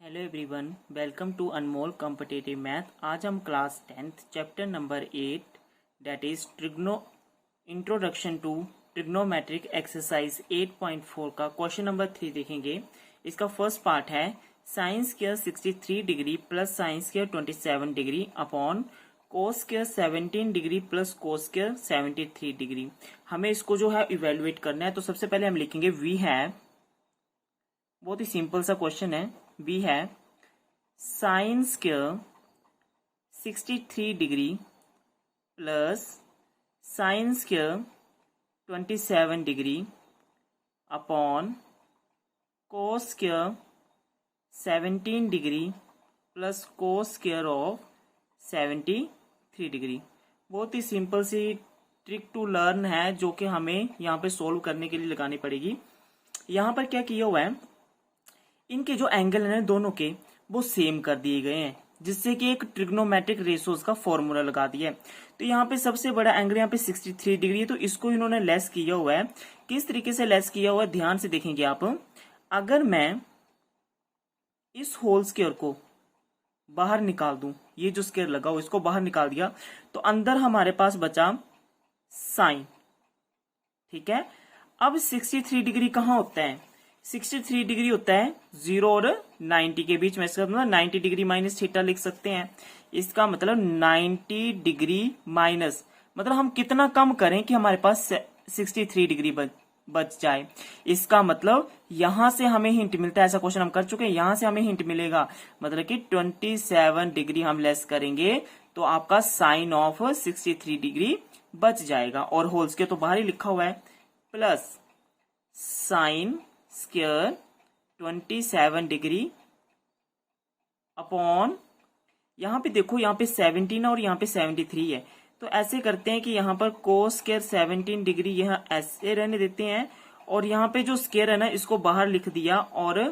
Hello everyone, welcome to Anmol competitive math. आज हम class 10th chapter number 8 that is introduction to trigonometric exercise 8.4 का question number 3 देखेंगे। इसका first part है sine square 63 degree plus sine square 27 degree upon cos square 17 degree plus cos square 73 degree. हमें इसको जो है इवेलुएट करना है। तो सबसे पहले हम लिखेंगे वी है, बहुत ही सिंपल सा क्वेश्चन है। वी है sine square 63 degree plus sine square 27 degree upon cos square 17 degree plus cos square of 73 degree. बहुत ही सिंपल सी ट्रिक टू लर्न है जो कि हमें यहाँ पे सोल्व करने के लिए लगानी पड़ेगी। यहाँ पर क्या किया हुआ है, इनके जो एंगल है दोनों के वो सेम कर दिए गए हैं, जिससे कि एक ट्रिग्नोमेट्रिक रेशोज का फॉर्मूला लगा दिया है। तो यहाँ पे सबसे बड़ा एंगल यहाँ पे 63 डिग्री है, तो इसको इन्होंने लेस किया हुआ है। किस तरीके से लेस किया हुआ है ध्यान से देखेंगे आप। अगर मैं इस होल स्क्वायर को बाहर निकाल दूं, ये जो स्क्वायर लगा हुआ इसको बाहर निकाल दिया, तो अंदर हमारे पास बचा साइन। ठीक है, अब 63 डिग्री कहाँ होता है? 63 डिग्री होता है 0 और 90 के बीच में। इसका मतलब 90 डिग्री माइनस थीटा लिख सकते हैं। इसका मतलब 90 डिग्री माइनस, मतलब हम कितना कम करें कि हमारे पास 63 डिग्री बच जाए। इसका मतलब यहां से हमें हिंट मिलता है, ऐसा क्वेश्चन हम कर चुके हैं। यहां से हमें हिंट मिलेगा, मतलब कि 27 डिग्री हम लेस करेंगे तो आपका साइन ऑफ 63 डिग्री बच जाएगा। और होल्स के तो बाहर ही लिखा हुआ है, plus sine square 27 degree upon, यहां पे देखो यहाँ पे 17 और यहाँ पे 73 है। तो ऐसे करते हैं कि यहाँ पर कोस स्क्वायर 17 डिग्री यहाँ ऐसे रहने देते हैं, और यहाँ पे जो स्क्वायर है ना इसको बाहर लिख दिया और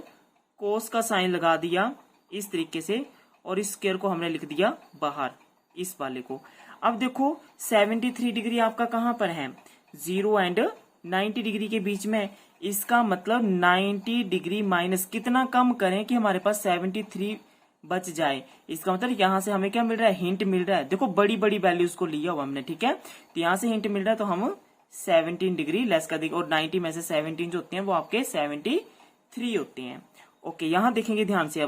कोस का साइन लगा दिया इस तरीके से, और इस स्क्वायर को हमने लिख दिया बाहर, इस वाले को। अब देखो 73 डिग्री आपका कहाँ पर है? 0 एंड 90 डिग्री के बीच में। इसका मतलब 90 डिग्री माइनस कितना कम करें कि हमारे पास 73 बच जाए। इसका मतलब यहां से हमें क्या मिल रहा है? हिंट मिल रहा है। देखो बड़ी बड़ी वैल्यूज को लिया हुआ हमने, ठीक है, तो यहां से हिंट मिल रहा है, तो हम 17 डिग्री लेस कर देंगे। और 90 में से 17 जो होते हैं वो आपके 73 होते हैं। ओके, यहां देखेंगे ध्यान से।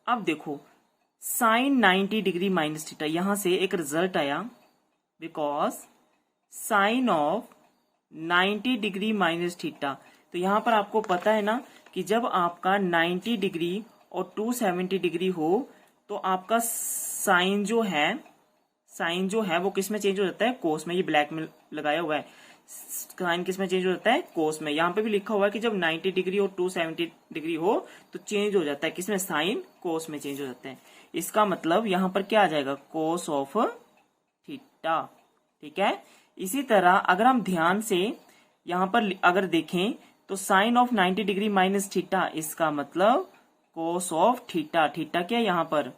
अब देखो साइन 90 डिग्री माइनस थीटा, यहां से एक रिजल्ट आया, because sign of 90 degree minus theta. तो यहां पर आपको पता है ना कि जब आपका 90 डिग्री और 270 डिग्री हो तो आपका साइन जो है वो किस में चेंज हो जाता है? कोस में। ये ब्लैक में लगाया हुआ है, साइन किस में चेंज हो जाता है? कोस में। यहाँ पे भी लिखा हुआ है कि जब 90 डिग्री और 270 डिग्री हो तो चेंज हो जाता है किसमें? साइन कोस में चेंज हो जाता है। इसका मतलब यहाँ पर क्या आ जाएगा? Cos of theta. ठीक है, इसी तरह अगर हम ध्यान से यहां पर अगर देखें तो sine of 90 degree minus theta, इसका मतलब कोस ऑफ थीटा। थीटा क्या है यहाँ पर?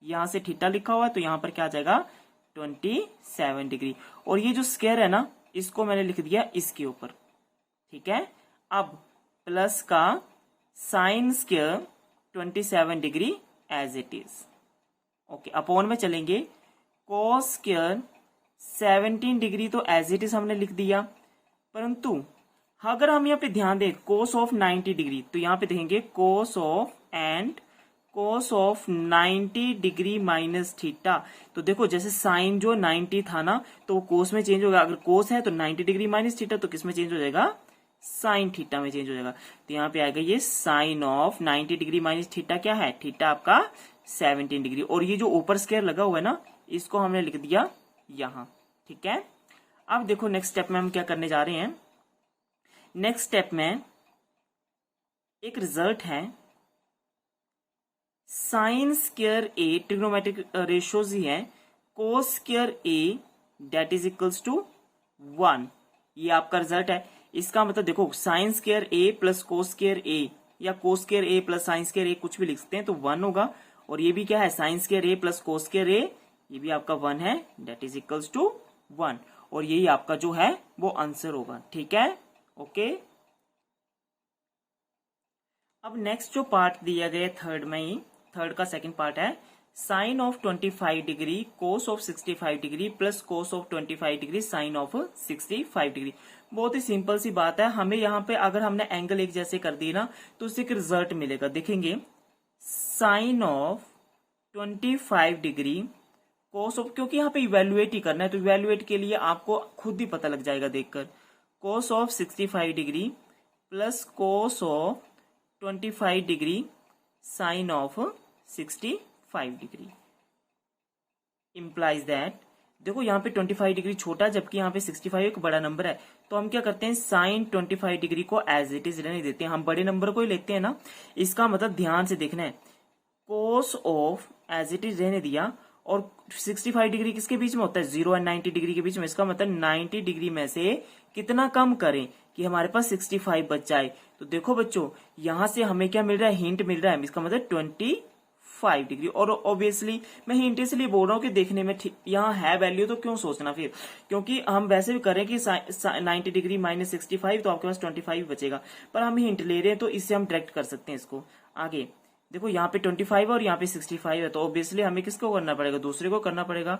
यहां से थीटा लिखा हुआ है, तो यहां पर क्या आ जाएगा? 27 डिग्री। और ये जो स्क्वायर है ना इसको मैंने लिख दिया इसके ऊपर। ठीक है, अब प्लस का sine square 27 degree as it is. Okay, upon में चलेंगे, कोस स्क्वायर 17 डिग्री तो एज इट इज हमने लिख दिया, परंतु अगर हम यहाँ पे ध्यान दें कोस ऑफ 90 डिग्री, तो यहाँ पे देखेंगे कोस ऑफ 90 डिग्री माइनस थीटा। तो देखो जैसे साइन जो 90 था ना तो वो कोस में चेंज होगा। अगर कोस है तो 90 डिग्री माइनस थीटा, तो किस में चेंज हो जाएगा? साइन थीटा में चेंज हो जाएगा। तो यहाँ पे आएगा ये sine of 90 degree minus theta क्या है? थीटा आपका 17 डिग्री। और ये जो ऊपर स्क्वायर लगा हुआ है ना इसको हमने लिख दिया यहां। ठीक है, अब देखो नेक्स्ट स्टेप में हम क्या करने जा रहे हैं। नेक्स्ट स्टेप में एक रिजल्ट है sine square A, trigonometric ratios ही है, cos square A that is equals to 1। ये आपका रिजल्ट है। इसका मतलब देखो sine square A plus cos square A, या cos square A plus sine square A, कुछ भी लिख सकते हैं, तो 1 होगा। और ये भी क्या है? Sine square A plus cos square ए, ये भी आपका 1 है, दैट इज इक्वल्स टू 1। और यही आपका जो है वो आंसर होगा। ठीक है, ओके। अब नेक्स्ट जो पार्ट दिया गया थर्ड का सेकंड पार्ट है sine of 25 degree cos of 65 degree plus cos of 25 degree sine of 65 degree. बहुत ही सिंपल सी बात है, हमें यहाँ पे अगर हमने एंगल एक जैसे कर दिए ना तो उससे एक रिजल्ट मिलेगा। देखेंगे sine of 25 degree cos of, क्योंकि यहाँ पे इवेल्युएट ही करना है तो इवेल्युएट के लिए आपको खुद ही पता लग जाएगा देखकर, कोस of 65 degree plus cos of 25 degree sine of 65 degree implies that. देखो यहाँ पे 25 डिग्री छोटा जबकि यहाँ पे 65 एक बड़ा नंबर है, तो हम क्या करते हैं साइन 25 डिग्री को एज इट इज रहने देते हैं, हम बड़े नंबर को ही लेते हैं ना। इसका मतलब ध्यान से देखना है, cos of as it is रहने दिया और 65 डिग्री किसके बीच में होता है 0 एंड 90 डिग्री के बीच में। इसका मतलब 90 डिग्री में से कितना कम करें कि हमारे पास 65 बच जाए। तो देखो बच्चों यहां से हमें क्या मिल रहा है, हिंट मिल रहा है, इसका मतलब 25 डिग्री। और ऑब्वियसली मैं हिंट इसलिए बोल रहा हूँ कि देखने में यहाँ है वैल्यू तो क्यों सोचना फिर, क्योंकि हम वैसे भी करें कि 90 डिग्री माइनस 65 तो आपके पास 25 बचेगा, पर हम हिंट ले रहे हैं तो इससे हम डायरेक्ट कर सकते हैं इसको आगे। देखो यहाँ पे 25 और यहाँ पे 65 है, तो ऑब्वियसली हमें किसको करना पड़ेगा, दूसरे को करना पड़ेगा,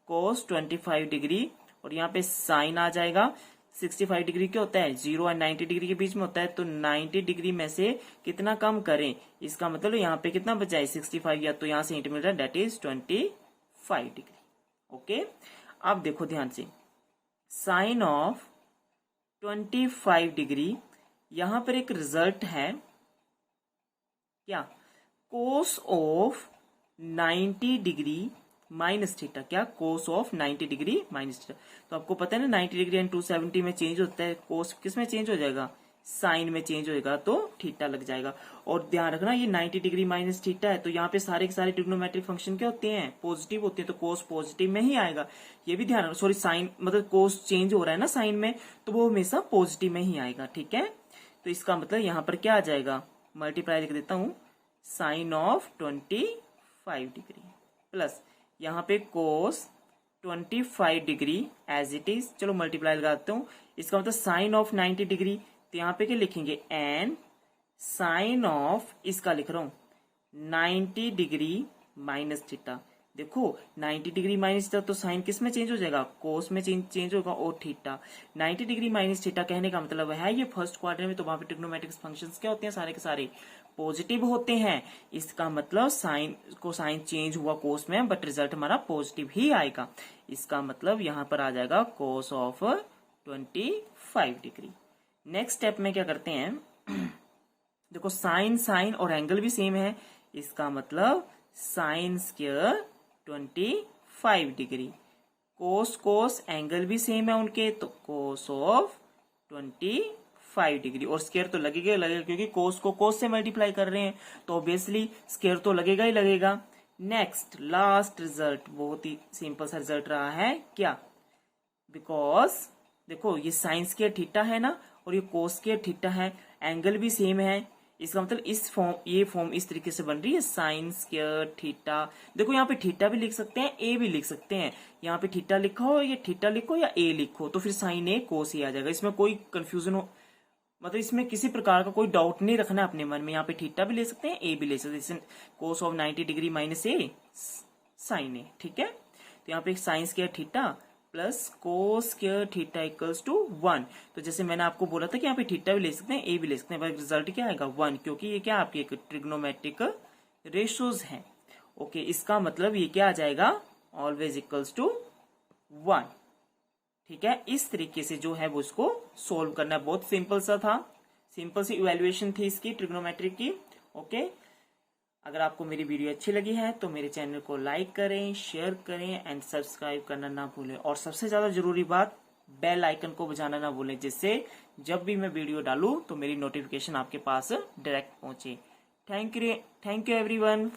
कोस 25 डिग्री और यहाँ पे साइन आ जाएगा। 65 डिग्री क्या होता है 0 एंड 90 डिग्री के बीच में होता है, तो 90 डिग्री में से कितना कम करें, इसका मतलब यहाँ पे कितना बचा है 65, या तो यहाँ से हिंट मिल रहा है डेट इज 25 डिग्री। ओके अब देखो ध्यान से, साइन ऑफ 25 डिग्री, यहां पर एक रिजल्ट है क्या, cos of 90 degree minus theta, क्या cos of 90 degree minus theta. तो आपको पता है ना 90 डिग्री एंड 270 में चेंज होता है, कोस किस में चेंज हो जाएगा, साइन में चेंज होएगा, तो थीटा लग जाएगा। और ध्यान रखना ये 90 डिग्री माइनस थीटा है, तो यहाँ पे सारे के सारे ट्रिग्नोमेट्रिक फंक्शन क्या होते हैं, पॉजिटिव होते हैं, तो कोस पॉजिटिव में ही आएगा। ये भी ध्यान रखना, सॉरी साइन मतलब कोस चेंज हो रहा है ना साइन में, तो वो हमेशा पॉजिटिव में ही आएगा, ठीक है। तो इसका मतलब यहाँ पर क्या आ जाएगा, मल्टीप्लाई लिख देता हूं, साइन ऑफ 25 डिग्री प्लस यहाँ पे कोस 25 डिग्री एज इट इज, चलो मल्टीप्लाई लगाते हूँ, इसका मतलब साइन ऑफ 90 डिग्री, तो यहाँ पे क्या लिखेंगे एंड साइन ऑफ, इसका लिख रहा हूं 90 डिग्री माइनस थीटा। देखो 90 डिग्री माइनस थीटा तो साइन किस में चेंज हो जाएगा, कोस में चेंज होगा और थीटा। 90 डिग्री माइनस थीटा कहने का मतलब है ये फर्स्ट क्वाड्रेंट में, तो वहां पे ट्रिग्नोमेट्रिक फंक्शंस क्या होते हैं, सारे के सारे पॉजिटिव होते हैं। इसका मतलब साइन को साइन चेंज हुआ कोस में, बट रिजल्ट हमारा पॉजिटिव ही आएगा। इसका मतलब यहां पर आ जाएगा कोस ऑफ 25 डिग्री। नेक्स्ट स्टेप में क्या करते हैं, देखो साइन साइन और एंगल भी सेम है, इसका मतलब साइन स्क्वायर 25 डिग्री, कोस कोस एंगल भी सेम है उनके, तो कोस ऑफ 25 डिग्री। और स्क्वायर तो लगेगा क्योंकि कोस को कोस से मल्टीप्लाई कर रहे हैं, तो ऑब्वियसली स्क्वायर तो लगेगा ही लगेगा। नेक्स्ट लास्ट रिजल्ट बहुत ही सिंपल सा रिजल्ट रहा है क्या, बिकॉज देखो ये साइन स्क्वायर थीटा है ना और ये कोस स्क्वायर थीटा है, एंगल भी सेम है, इसका मतलब इस फॉर्म ये फॉर्म इस तरीके से बन रही है साइन स्क्वायर थीटा। देखो यहाँ पे थीटा भी लिख सकते हैं, ए भी लिख सकते हैं, यहाँ पे थीटा लिखा हो या थीटा लिखो या ए लिखो तो फिर साइन ए कोस ए आ जाएगा। इसमें कोई कंफ्यूजन हो मतलब इसमें किसी प्रकार का कोई डाउट नहीं रखना है अपने मन में, यहाँ पे थीटा भी ले सकते हैं ए भी ले सकते हैं, cos of 90 degree minus A sine A, ठीक है। तो यहाँ पे sine square theta plus cos square theta equals to 1। तो जैसे मैंने आपको बोला था कि यहाँ पे थीटा भी ले सकते हैं ए भी ले सकते हैं, पर रिजल्ट क्या आएगा 1, क्योंकि ये क्या आपके एक ट्रिग्नोमेट्रिक रेशियोज हैं। ओके इसका मतलब ये क्या आ जाएगा ऑलवेज इक्वल्स टू 1, ठीक है। इस तरीके से जो है वो इसको सोल्व करना है, बहुत सिंपल सा था, सिंपल सी इवैल्यूएशन थी इसकी ट्रिग्नोमेट्रिक की। ओके अगर आपको मेरी वीडियो अच्छी लगी है तो मेरे चैनल को लाइक करें, शेयर करें एंड सब्सक्राइब करना ना भूलें, और सबसे ज्यादा जरूरी बात बेल आइकन को बजाना ना भूलें, जिससे जब भी मैं वीडियो डालूं तो मेरी नोटिफिकेशन आपके पास डायरेक्ट पहुंचे। Thank you everyone.